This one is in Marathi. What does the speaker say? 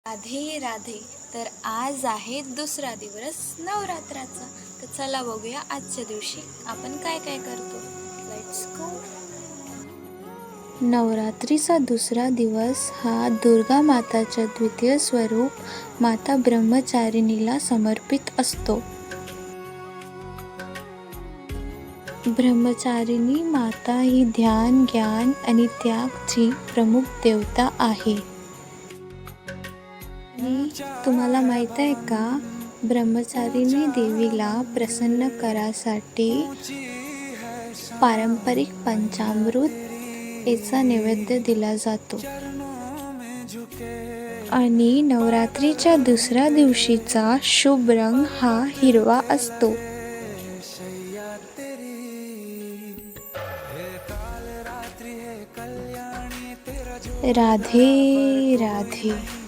राधे राधे. तर आज आहे दुसरा दिवस नवरात्राचा. तर चला बघूया आजच्या दिवशी आपण काय काय करतो. Let's go. नवरात्रीचा दुसरा दिवस हा दुर्गा माताच्या द्वितीय स्वरूप माता ब्रह्मचारिणीला समर्पित असतो. ब्रह्मचारिणी माता ही ध्यान, ज्ञान आणि त्यागची प्रमुख देवता आहे. आणि तुम्हाला माहीत आहे का, ब्रह्मचारिणी देवीला प्रसन्न करासाठी पारंपरिक पंचामृत याचा नैवेद्य दिला जातो. आणि नवरात्रीच्या दुसऱ्या दिवशीचा शुभ रंग हा हिरवा असतो. राधे राधे.